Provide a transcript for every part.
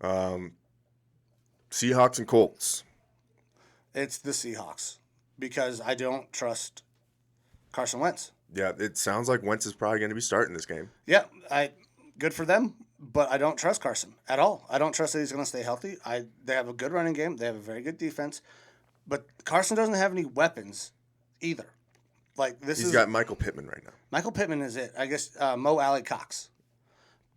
Seahawks and Colts. It's the Seahawks because I don't trust Carson Wentz. Yeah, it sounds like Wentz is probably going to be starting this game. Yeah, good for them, but I don't trust Carson at all. I don't trust that he's going to stay healthy. They have a good running game. They have a very good defense, but Carson doesn't have any weapons either. Like He's got Michael Pittman right now. Michael Pittman is it. I guess Mo Alley Cox,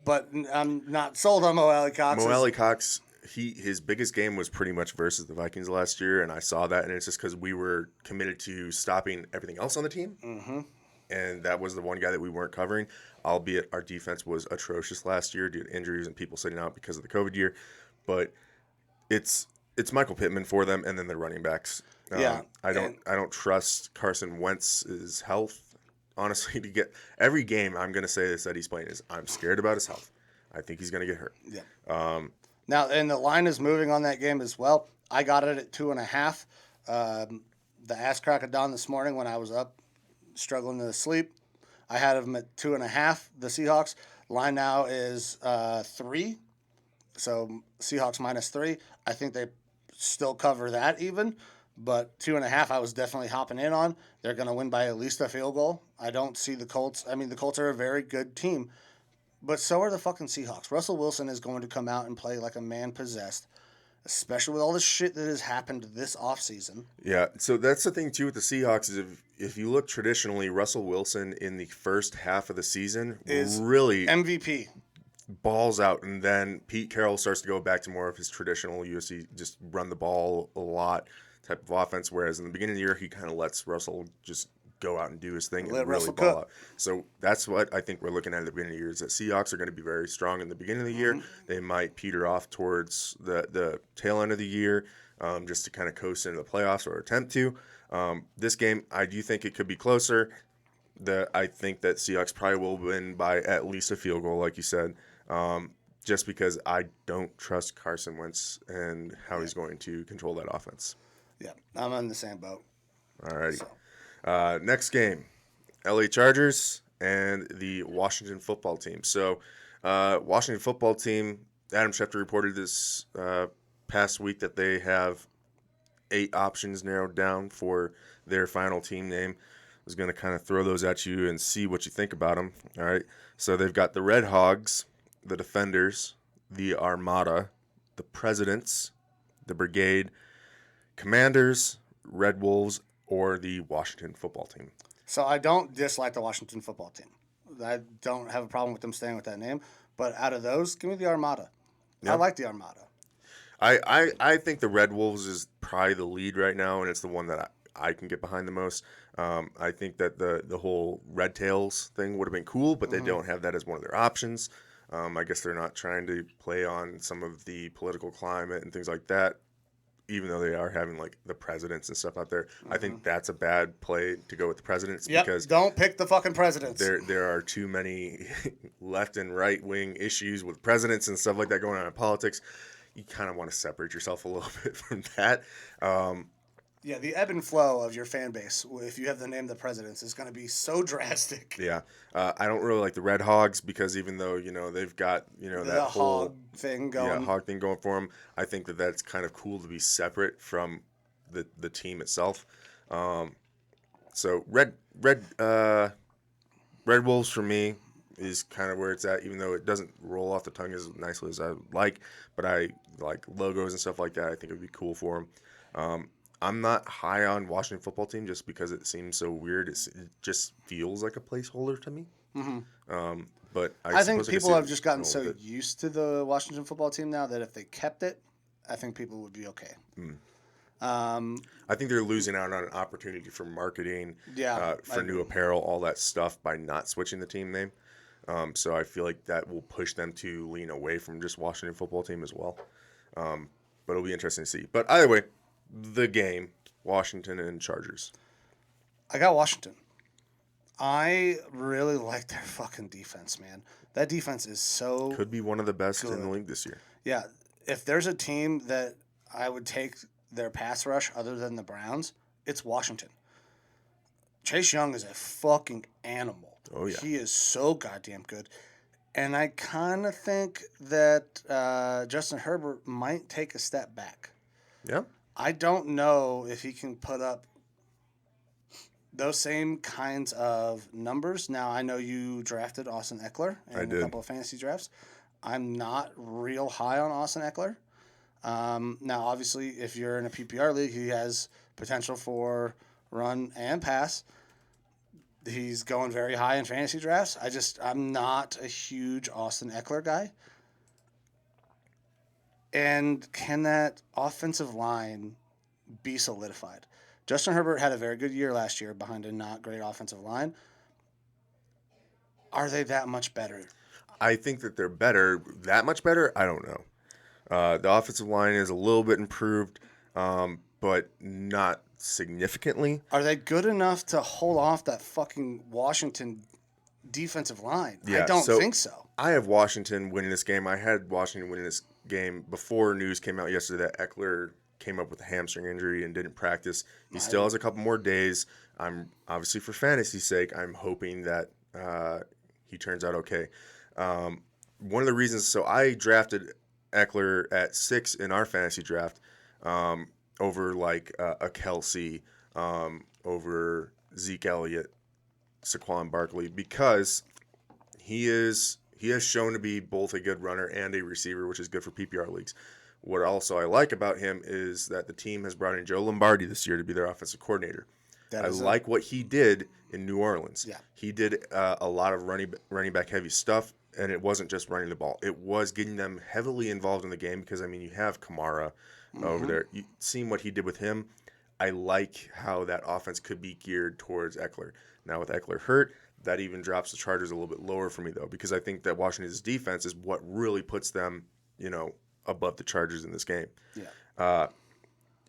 but I'm not sold on Mo Alley Cox. Mo Alley Cox. His biggest game was pretty much versus the Vikings last year, and I saw that, and it's just because we were committed to stopping everything else on the team, and that was the one guy that we weren't covering, albeit our defense was atrocious last year due to injuries and people sitting out because of the COVID year, but it's Michael Pittman for them, and then the running backs. I don't trust Carson Wentz's health, honestly, to get every game. I'm going to say this that he's playing is I'm scared about his health. I think he's going to get hurt. Yeah. Now, and the line is moving on that game as well. I got it at 2.5. The ass crack of dawn this morning when I was up struggling to sleep, I had them at 2.5. The Seahawks line now is 3. So Seahawks -3. I think they still cover that even, but 2.5 I was definitely hopping in on. They're going to win by at least a field goal. I don't see the Colts. I mean, the Colts are a very good team. But so are the fucking Seahawks. Russell Wilson is going to come out and play like a man possessed, especially with all the shit that has happened this offseason. Yeah, so that's the thing, too, with the Seahawks is if you look traditionally, Russell Wilson in the first half of the season is really MVP. Balls out, and then Pete Carroll starts to go back to more of his traditional USC, just run the ball a lot type of offense, whereas in the beginning of the year, he kind of lets Russell just go out and do his thing and really ball out. So that's what I think we're looking at the beginning of the year is that Seahawks are going to be very strong in the beginning of the year. They might peter off towards the tail end of the year just to kind of coast into the playoffs or attempt to. This game, I do think it could be closer. I think that Seahawks probably will win by at least a field goal, like you said, just because I don't trust Carson Wentz and how he's going to control that offense. Yeah, I'm on the same boat. All righty. Next game, LA Chargers and the Washington football team. So, Washington football team, Adam Schefter reported this past week that they have 8 options narrowed down for their final team name. I was going to kind of throw those at you and see what you think about them. All right. So, they've got the Red Hogs, the Defenders, the Armada, the Presidents, the Brigade, Commanders, Red Wolves, or the Washington football team. So I don't dislike the Washington football team. I don't have a problem with them staying with that name. But out of those, give me the Armada. Yep. I like the Armada. I think the Red Wolves is probably the lead right now, and it's the one that I can get behind the most. I think that the whole Red Tails thing would have been cool, but they don't have that as one of their options. I guess they're not trying to play on some of the political climate and things like that, even though they are having like the presidents and stuff out there. I think that's a bad play to go with the presidents because don't pick the fucking presidents. There are too many left and right wing issues with presidents and stuff like that going on in politics. You kind of want to separate yourself a little bit from that. Yeah, the ebb and flow of your fan base, if you have the name of the presidents, is going to be so drastic. Yeah. I don't really like the Red Hogs because even though, they've got, that whole hog thing going. Yeah, hog thing going for them, I think that that's kind of cool to be separate from the team itself. So Red Wolves for me is kind of where it's at, even though it doesn't roll off the tongue as nicely as I would like, but I like logos and stuff like that. I think it would be cool for them. I'm not high on Washington football team just because it seems so weird. It just feels like a placeholder to me. But I think people have just gotten so used to the Washington football team now that if they kept it, I think people would be okay. I think they're losing out on an opportunity for marketing, for new apparel, all that stuff by not switching the team name. So I feel like that will push them to lean away from just Washington football team as well. But it'll be interesting to see. But either way, the game, Washington and Chargers. I got Washington. I really like their fucking defense, man. That defense is so could be one of the best good in the league this year. Yeah. If there's a team that I would take their pass rush other than the Browns, it's Washington. Chase Young is a fucking animal. Oh, yeah. He is so goddamn good. And I kind of think that Justin Herbert might take a step back. Yeah. I don't know if he can put up those same kinds of numbers. Now, I know you drafted Austin Eckler I in a did. couple of fantasy drafts. I'm not real high on Austin Eckler. Now, obviously, if you're in a PPR league, he has potential for run and pass. He's going very high in fantasy drafts. I'm not a huge Austin Eckler guy. And can that offensive line be solidified? Justin Herbert had a very good year last year behind a not great offensive line. Are they that much better? I think that they're better. That much better? I don't know. The offensive line is a little bit improved, but not significantly. Are they good enough to hold off that fucking Washington defensive line? I Yeah, don't so think so. I have Washington winning this game. I had Washington winning this game before news came out yesterday that Eckler came up with a hamstring injury and didn't practice. He still has a couple more days. I'm obviously, for fantasy's sake, I'm hoping that he turns out okay. One of the reasons, so I drafted Eckler at 6 in our fantasy draft, over like a Kelsey, over Zeke Elliott, Saquon Barkley, because he has shown to be both a good runner and a receiver, which is good for PPR leagues. What also I like about him is that the team has brought in Joe Lombardi this year to be their offensive coordinator. I like what he did in New Orleans. Yeah. He did a lot of running back heavy stuff, and it wasn't just running the ball. It was getting them heavily involved in the game because, I mean, you have Kamara over there. You seen what he did with him. I like how that offense could be geared towards Eckler. Now with Eckler hurt, that even drops the Chargers a little bit lower for me, though, because I think that Washington's defense is what really puts them, above the Chargers in this game. Yeah.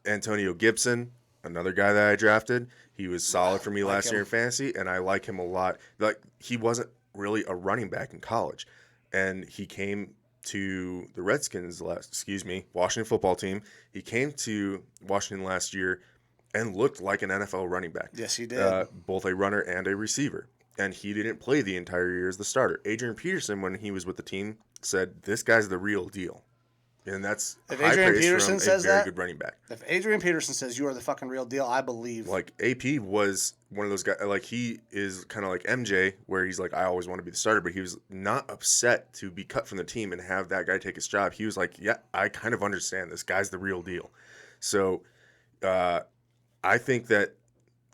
Antonio Gibson, another guy that I drafted, he was solid for me Like last year him. in fantasy, and I like him a lot. Like, he wasn't really a running back in college, and he came to the Washington football team. He came to Washington last year and looked like an NFL running back. Yes, he did. Both a runner and a receiver. And he didn't play the entire year as the starter. Adrian Peterson, when he was with the team, said, "This guy's the real deal." And that's If high Adrian praise Peterson from says a very that, good running back. if Adrian Peterson says you are the fucking real deal, I believe. Like, AP was one of those guys, like, he is kind of like MJ, where he's like, I always want to be the starter, but he was not upset to be cut from the team and have that guy take his job. He was like, yeah, I kind of understand. This guy's the real deal. So I think that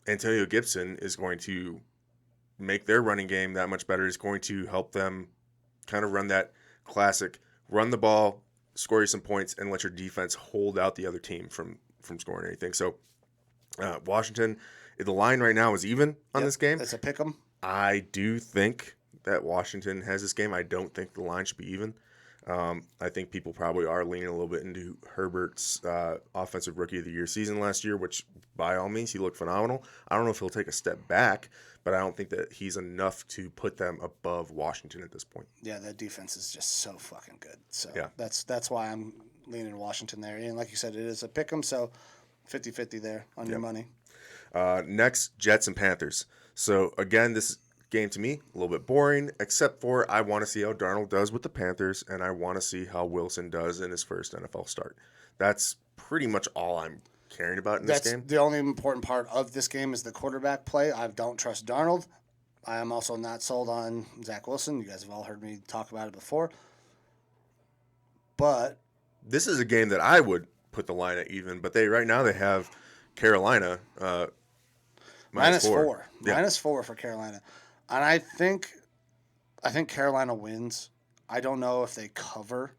Antonio Gibson is going to make their running game that much better. Is going to help them kind of run that classic, run the ball, score you some points, and let your defense hold out the other team from scoring anything. So Washington, the line right now is even on this game. It's a pick 'em. I do think that Washington has this game. I don't think the line should be even. I think people probably are leaning a little bit into Herbert's offensive rookie of the year season last year, which by all means he looked phenomenal. I don't know if he'll take a step back, but I don't think that he's enough to put them above Washington at this point. Yeah, that defense is just so fucking good. So Yeah. that's why I'm leaning Washington there. And like you said, it is a pick 'em, so 50-50 there on your money. Next, Jets and Panthers. So again, this game to me a little bit boring, except for I want to see how Darnold does with the Panthers, and I want to see how Wilson does in his first NFL start. That's pretty much all I'm caring about in this game. The only important part of this game is the quarterback play. I don't trust Darnold. I am also not sold on Zach Wilson. You guys have all heard me talk about it before. But This is a game that I would put the line at even, but right now they have Carolina minus -4. four. Yeah. -4 for Carolina. And I think Carolina wins. I don't know if they cover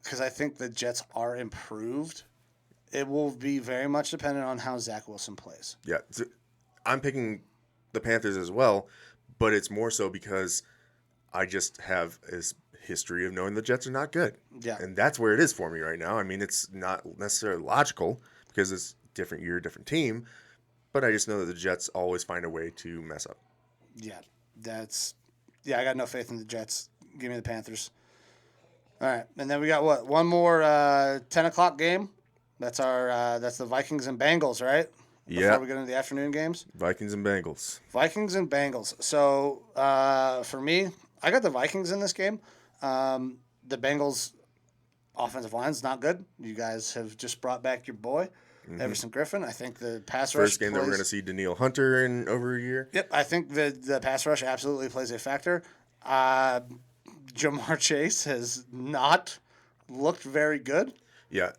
because I think the Jets are improved. It will be very much dependent on how Zach Wilson plays. Yeah, I'm picking the Panthers as well, but it's more so because I just have this history of knowing the Jets are not good. Yeah. And that's where it is for me right now. I mean, it's not necessarily logical because it's different year, different team, but I just know that the Jets always find a way to mess up. Yeah, I got no faith in the Jets. Give me the Panthers. All right, and then we got what? One more 10 o'clock game. That's the Vikings and Bengals, right? Before Yeah. we get into the afternoon games. Vikings and Bengals. Vikings and Bengals. So for me, I got the Vikings in this game. The Bengals offensive line's not good. You guys have just brought back your boy, Everson Griffin. I think the pass rush First game that we're going to see Daniil Hunter in over a year. Yep, I think the pass rush absolutely plays a factor. Jamar Chase has not looked very good. Yeah,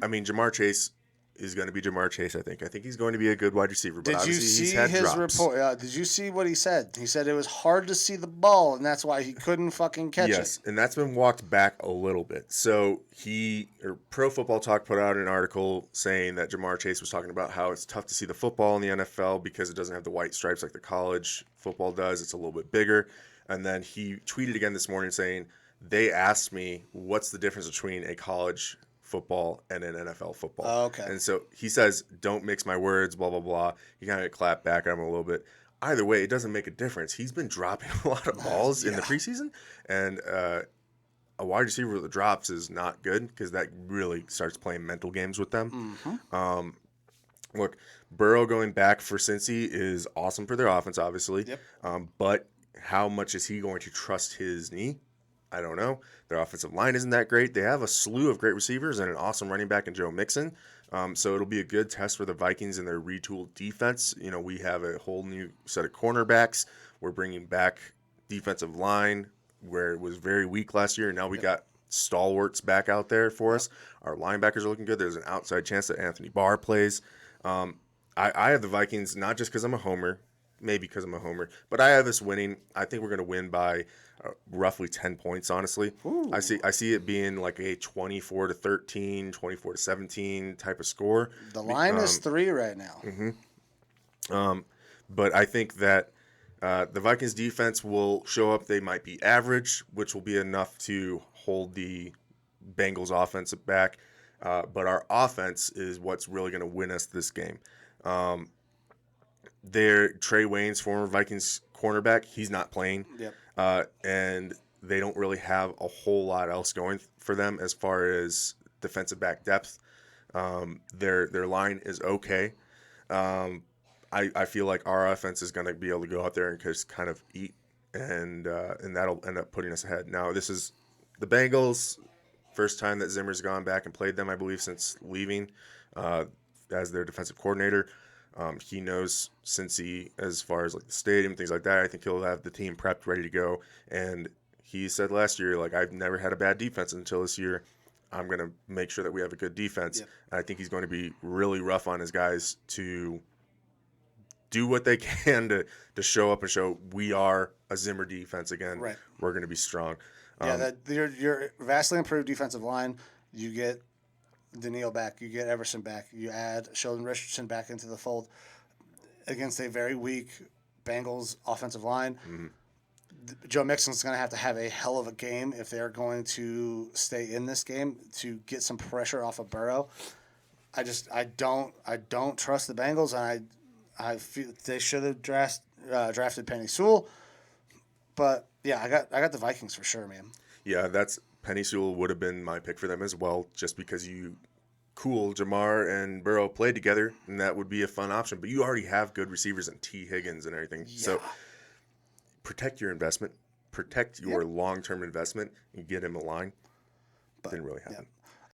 I mean, Jamar Chase is going to be Jamar Chase. I think he's going to be a good wide receiver. But Did you obviously see he's had his drops. report? Did you see what he said? He said it was hard to see the ball, and that's why he couldn't fucking catch it. Yes, and that's been walked back a little bit. So Pro Football Talk put out an article saying that Jamar Chase was talking about how it's tough to see the football in the NFL because it doesn't have the white stripes like the college football does. It's a little bit bigger. And then he tweeted again this morning saying, they asked me what's the difference between a college football and an NFL football. Oh, okay. And so he says, don't mix my words, blah, blah, blah. He kind of clapped back at him a little bit. Either way, it doesn't make a difference. He's been dropping a lot of balls in the preseason, and a wide receiver with the drops is not good because that really starts playing mental games with them. Look, Burrow going back for Cincy is awesome for their offense, obviously. Yep. But how much is he going to trust his knee? I don't know. Their offensive line isn't that great. They have a slew of great receivers and an awesome running back in Joe Mixon. So it'll be a good test for the Vikings and their retooled defense. You know, we have a whole new set of cornerbacks. We're bringing back defensive line where it was very weak last year. And now we got stalwarts back out there for us. Our linebackers are looking good. There's an outside chance that Anthony Barr plays. I have the Vikings not just because I'm a homer, maybe because I'm a homer, but I have us winning. I think we're going to win by roughly 10 points, honestly. Ooh. I see it being like a 24-13, 24-17 type of score. The line is 3 right now. But I think that the Vikings defense will show up. They might be average, which will be enough to hold the Bengals offense back. But our offense is what's really going to win us this game. Trey Wayne's former Vikings cornerback, he's not playing. Yep. And they don't really have a whole lot else going for them as far as defensive back depth. Their line is okay. I feel like our offense is going to be able to go out there and just kind of eat, and that'll end up putting us ahead. Now, this is the Bengals. First time that Zimmer's gone back and played them, I believe, since leaving as their defensive coordinator. He knows Cincy as far as like the stadium, things like that. I think he'll have the team prepped, ready to go. And he said last year, like, I've never had a bad defense until this year. I'm going to make sure that we have a good defense. Yep. And I think he's going to be really rough on his guys to do what they can to show up and show we are a Zimmer defense again. Right. We're going to be strong. Your vastly improved defensive line, you get Daniil back, you get Everson back, you add Sheldon Richardson back into the fold against a very weak Bengals offensive line. Joe Mixon's going to have a hell of a game if they're going to stay in this game to get some pressure off of Burrow. I don't trust the Bengals, and I feel they should have drafted Penny Sewell. But yeah, I got the Vikings for sure, man. Yeah, Penny Sewell would have been my pick for them as well, just because Jamar and Burrow played together, and that would be a fun option. But you already have good receivers in T. Higgins and everything. Yeah. So protect your investment, protect your long-term investment, and get him a line. But didn't really happen. Yeah.